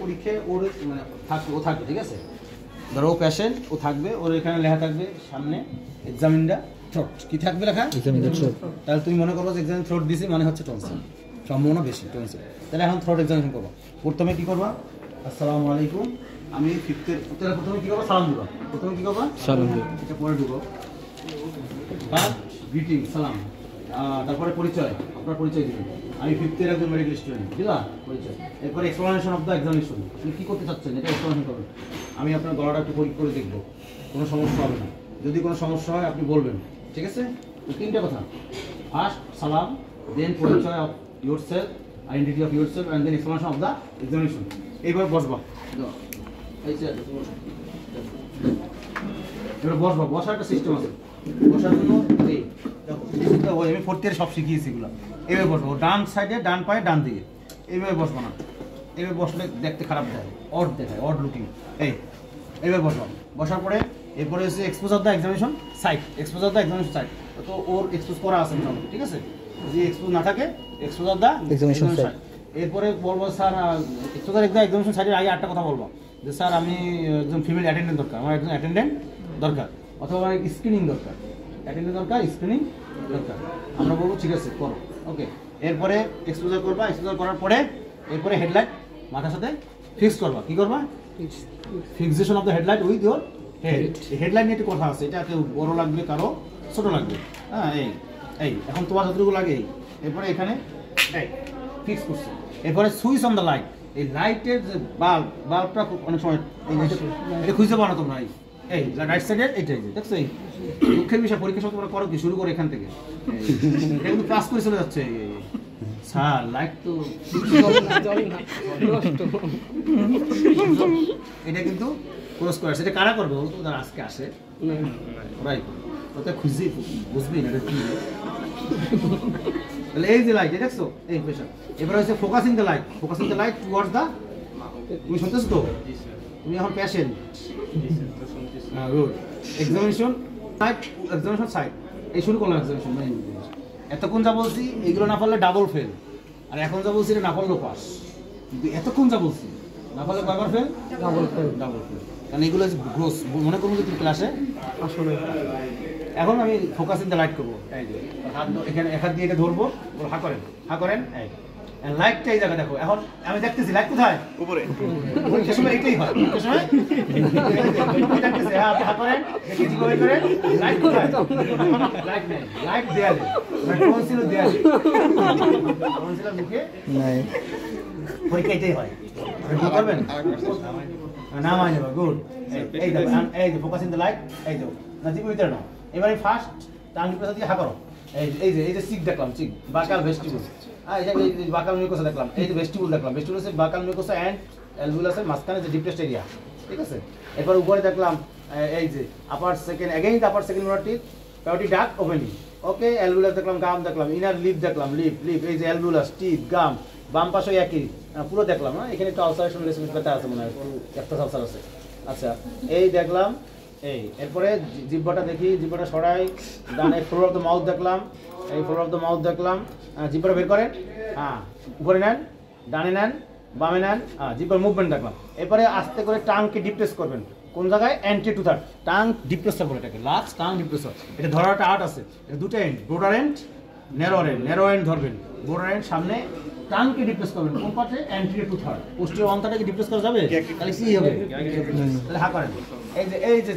পরীক্ষায় ওর মানে থাকবে, ও থাকবে, ঠিক আছে? ধরো ও পেশেন্ট, ও থাকবে, ওর এখানে লেখা থাকবে সামনে এক্সামিনটা থ্রোট, কি থাকবে লেখা? Examiner throat. তাহলে তুমি মনে করো যে এক্সামিন থ্রোট দিছি মানে হচ্ছে টনসিল, সম্ভাবনা বেশি টনসিল। তাহলে এখন থ্রোট এক্সামিনেশন করবো। প্রথমে কি করবা? আসসালামু আলাইকুম, আমি ফিফথের প্রথমে কি করবো? সালাম দিবা। প্রথমে কি করবা? সালাম দিবা। এটা পরে ঢুকো, গ্রিটিং, সালাম, তারপরে পরিচয়, আপনার পরিচয় দিবেন। আমি ফিফথের একজন মেডিকেল স্টুডেন্ট, বুঝলা? পরিচয়। এরপরে এক্সপ্লানেশন অফ দ্য এক্সামিনেশন, আপনি কী করতে চাচ্ছেন এটা এক্সপ্লানেশন করবেন। আমি আপনার গলাটা একটু পরীক্ষা করে দেখবো, কোনো সমস্যা হবে না। যদি কোনো সমস্যা হয় আপনি বলবেন, ঠিক আছে? তো তিনটা কথা, ফার্স্ট সালাম, দেন পরিচয় of yourself, identity of yourself, and then explanation of the examination. এইবার বসবা, এবার বসবা। বসার একটা সিস্টেম আছে, বসার জন্য আমি ফোর্থ ইয়ারে সব শিখিয়েছি এগুলো। এইভাবে বসবো, ডান সাইডে, ডান পায়ে ডান দিকে, এইভাবে বসবো না। এইভাবে বসলে দেখতে খারাপ দেখায়, অড দেখায়, অড লুকিং। এইভাবে বসবো। বসার পরে এরপরে হচ্ছে expose of the examination site, expose of the examination site. তো ওর এক্সপোজ করা আছে মোটামুটি, ঠিক আছে? যদি এক্সপোজ না থাকে, expose of the examination site. এরপরে বলবো sir expose of the examination সাইটের আগে একটা কথা বলবো যে স্যার আমি একজন ফিমেল অ্যাটেন্ডেন্ট দরকার, আমার একজন অ্যাটেন্ডেন্ট দরকার, অথবা আমার স্ক্রিনিং দরকার, অ্যাটেন্ডেন্ট দরকার, স্ক্রিনিং দরকার। আমরা বলবো ঠিক আছে করো, ওকে। এরপরে এক্সপোজার করবা, এক্সপোজার করার পরে এরপরে হেডলাইট মাথার সাথে ফিক্স করবা। কি করবা? Fixation of the headlight with your head. Headlight নিয়ে একটু কথা আছে, এটা কেউ বড় লাগবে, কারো ছোটো লাগবে। হ্যাঁ, এই এখন তোমার যতটুকু লাগে। এরপরে এখানে ফিক্স করছি। এরপরে সুইচ অন দ্য লাইট, এই লাইটের যে বাল্বটা অনেক সময় এটা খুঁজতে পারো তোমরা। এই রাইট সাইডের এইটাই দেখছো। এই দুঃখের বিষয়, পরীক্ষা সময় তোমরা করো কি শুরু করে এখান থেকে, এটা কিন্তু ক্লাস করে চলে যাচ্ছে। স্যার লাইট তো এটা কিন্তু ক্রস করে, সেটা কারা করবে? ও তো আজকে আসে ওরাই ওটা খুঁজে বুঝবি না কি। তাহলে এই যে লাইট দেখছো, এই পেশা। এবার হচ্ছে focusing the light, focusing the light towards the, তুমি শুনতেছো তো? তুমি এখন patient. Good. Examination site, examination site এই শুরু করলাম। এক্সামিনেশন এতক্ষণ যা বলছি এগুলো না পারলে ডাবল ফেল, আর এখন যা বলছি এটা না পারলেও পাস। কিন্তু এতক্ষণ যা বলছি না পারলে কয়বার fail? Double fail, double fail. কারণ এগুলো গ্রোস মনে করুন যে তুমি ক্লাসে আসলে। এখন আমি ফোকাস ইন দ্য লাইট করবো। এই যে হাত এখানে এক হাত দিয়ে এটা ধরবো, হা করেন, হা করেন। লাইটটা এই জায়গা দেখো। এখন আমি দেখতেছি লাইট কোথায়? উপরে। পরীক্ষার সময় এটাই হয়, পরীক্ষার সময় দেখতেছি। হ্যাঁ, আপনি হা করেন, দেখি জিজ্ঞাসা করেন লাইট কোথায়? লাইট নেই, লাইট দেয়ালে, টনসিল দেয়ালে, টনসিলের মুখে নাই। পরীক্ষা এটাই হয়। কি করবেন? নামাই নেবা। গুড। এই দেখো, এই যে ফোকাস ইন দ্য লাইট। এই দেখো না, জিভ ভিতরে নাও। এবারে ফার্স্ট টান প্রেসার দিয়ে হা করো। এই যে সিক দেখলাম, সিক বাকাল ভেস্টিবুল। এই বাকাল মিউকোসা দেখলাম, এই যে ভেস্টিবুল দেখলাম। ভেস্টিবুল হচ্ছে বাকাল মিউকোসা অ্যান্ড অ্যালভিউলাসের মাঝখানে যে ডিপ্রেসড এরিয়া, ঠিক আছে? এরপর উপরে দেখলাম এই যে আপার সেকেন্ড, এগেইন আপার সেকেন্ড মোলার টিথ, প্যারোটি ডাক ওপেনিং, ওকে। অ্যালভিউলাস দেখলাম, গাম দেখলাম, ইনার লিপ দেখলাম, লিপ, এই যে অ্যালভিউলাস, টিথ, গাম, বাম পাশে একই পুরো দেখলাম। হ্যাঁ, এখানে একটু আলসারেশন লেসিস ব্যথা আছে মনে হয়, একটা আলসার আছে। আচ্ছা, এই দেখলাম। এরপরে জিহ্বাটা দেখি, জিহ্বাটা সরাই, ডানে ফ্লোর অফ দ্য মাউথ দেখলাম, এই ফ্লোর অফ দ্য মাউথ দেখলাম। জিহ্বাটা বের করেন, হ্যাঁ, উপরে নেন, ডানে নেন, বামে নেন, জিহ্বার মুভমেন্ট দেখলাম। এরপরে আস্তে করে টাংকে ডিপ্রেস করবেন। কোন জায়গায়? অ্যান্টি টু থার্ড, টাং ডিপ্রেসার বলে এটাকে, লাস্ট টাং ডিপ্রেসার। এটা ধরার একটা আর্ট আছে, এটা দুটো end, broader end, narrow end ধরবেন। ব্রডার এন্ড সামনে, টাংকে ডিপ্রেস করবেন কোন পার্টে? Anterior to third. পোস্টিরিয়র অন্তাটাকে ডিপ্রেস করা যাবে? তাহলে কি হবে? তাহলে হা করেন। এই যে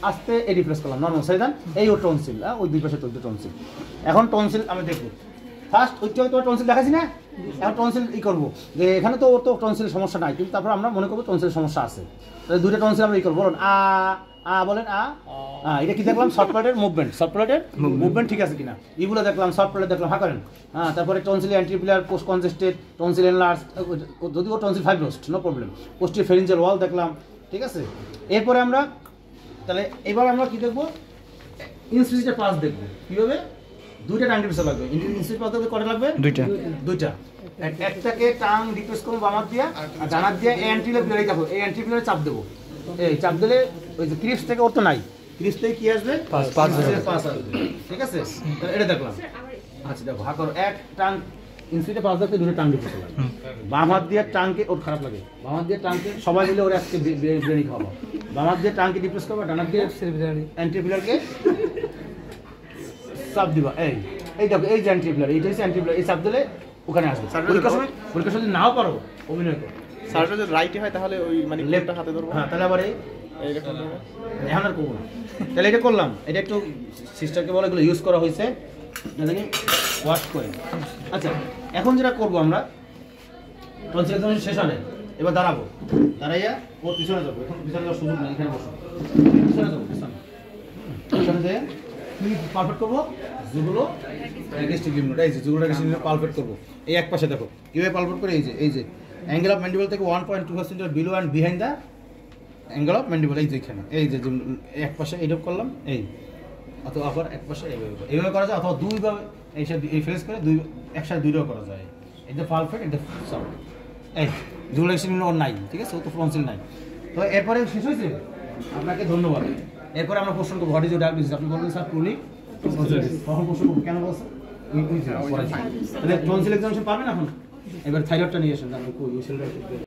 আস্তে এই ডিপ্রেস করলাম, নর্মাল সাইডান। এই ও টনসিল, ওই দুই পাশে তো টনসিল। এখন টনসিল আমি দেখবো। ফার্স্ট ওইটা তোমার টনসিল দেখাচ্ছি না, এখন টনসিল ই করবো যে এখানে তো ওর তো টনসিলের সমস্যা নাই, কিন্তু তারপর আমরা মনে করবো টনসিলের সমস্যা আছে। তাহলে দুইটা টনসিল আমরা ই করবো। বলুন বলেন এটা কি দেখলাম? সফট প্লেটের মুভমেন্ট, সফট প্লেটের মুভমেন্ট ঠিক আছে কিনা? এগুলো দেখলাম, সফট প্লেট দেখলাম, হা করেন। তারপরে টনসিল অ্যান্টিপিলার, পোস্ট কনজেস্টেড, টনসিল এনলার্জ, যদিও tonsil fibrosed, no problem. Posterior pharyngeal wall দেখলাম, ঠিক আছে? এরপরে আমরা তাহলে এবার আমরা কি দেখবো? ইনস্পিসিটার পাস দেখবো। কীভাবে? দুইটা টাং ডিপ্রেস লাগবে। ইনস্পিসিটার পাস দেখতে কটা লাগবে? দুইটা। একটাকে টাং ডিপ্রেস করবো বামার দিয়া, আর ডানার দিয়া অ্যান্টিপিলার দেখো, এই অ্যান্টিপিলারে চাপ দেবো। এই চাপ দিলে ওই যে ক্রিপস থেকে ওর তো নাই, ক্রিপস থেকে কি আসবে? পাস আসবে, ঠিক আছে? তাহলে এটা দেখলাম। আচ্ছা দেখো, হা করো, এক টান ইনসুলিনে পাঁচ দাঁতে দুটো টাং ডিপ্রেস লাগে বাম হাত দিয়ে টাংকে ওর খারাপ লাগে বাম হাত দিয়ে টাংকে সবাই মিলে ওর আজকে বিরিয়ানি খাওয়াবো বাম হাত দিয়ে টাংকে ডিপ্রেস করবো ডান হাত দিয়ে অ্যান্টিপিলারকে চাপ দিবা এই দেখো এই যে অ্যান্টিপিলার এইটা হচ্ছে অ্যান্টিপিলার এই চাপ দিলে ওখানে আসবে পরীক্ষার সময় নাও পারো অভিনয় করো স্যারটা যদি রাইটে হয় তাহলে ওই মানে লেফটটা হাতে ধরবো হ্যাঁ তাহলে আবার এখন আর করবো না তাহলে এটা করলাম এটা একটু সিস্টারকে বলে এগুলো ইউজ করা হয়েছে জানি ওয়াশ করে আচ্ছা এখন যেটা করবো আমরা টনসিল এক্সামিনেশন শেষ হয় এবার দাঁড়াবো দাঁড়াইয়া ওর পিছনে যাবো এখন পিছনে যাওয়ার সুযোগ নেই এখানে বসো পিছনে যাবো পিছনে যেয়ে তুমি পারফেক্ট করবো যেগুলো ডাইজেস্টিভ লিমিট এই যে যেগুলো ডাইজেস্টিভ লিমিট পারফেক্ট করবো এই এক পাশে দেখো কীভাবে পারফেক্ট করে এই যে অ্যাঙ্গেল অফ ম্যান্ডিবল থেকে 1.2 centimetre below and behind the angle of mandible এই যে এখানে এই যে এক পাশে এইরকম করলাম এই অথবা আবার এক পাশে এইভাবে করা যায় অথবা দুইভাবে এই ফেস করে একসাথে দুইটাও করা যায় এটা পারফেক্ট এটা সব এই যেগুলো ওর নাই ঠিক আছে ও তো ফ্রন্সিল নাই তো এরপরে শেষ হয়েছে আপনাকে ধন্যবাদ এরপরে আমরা প্রশ্ন করবো হোয়াট ইজ ইউর ডায়াগনোসিস আপনি বলবেন স্যার ক্রনিক তখন প্রশ্ন করবো কেন বলছেন তাহলে টনসিল এক্সামিনেশন পাবেন এখন এবার থাইরয়েডটা নিয়ে আসেন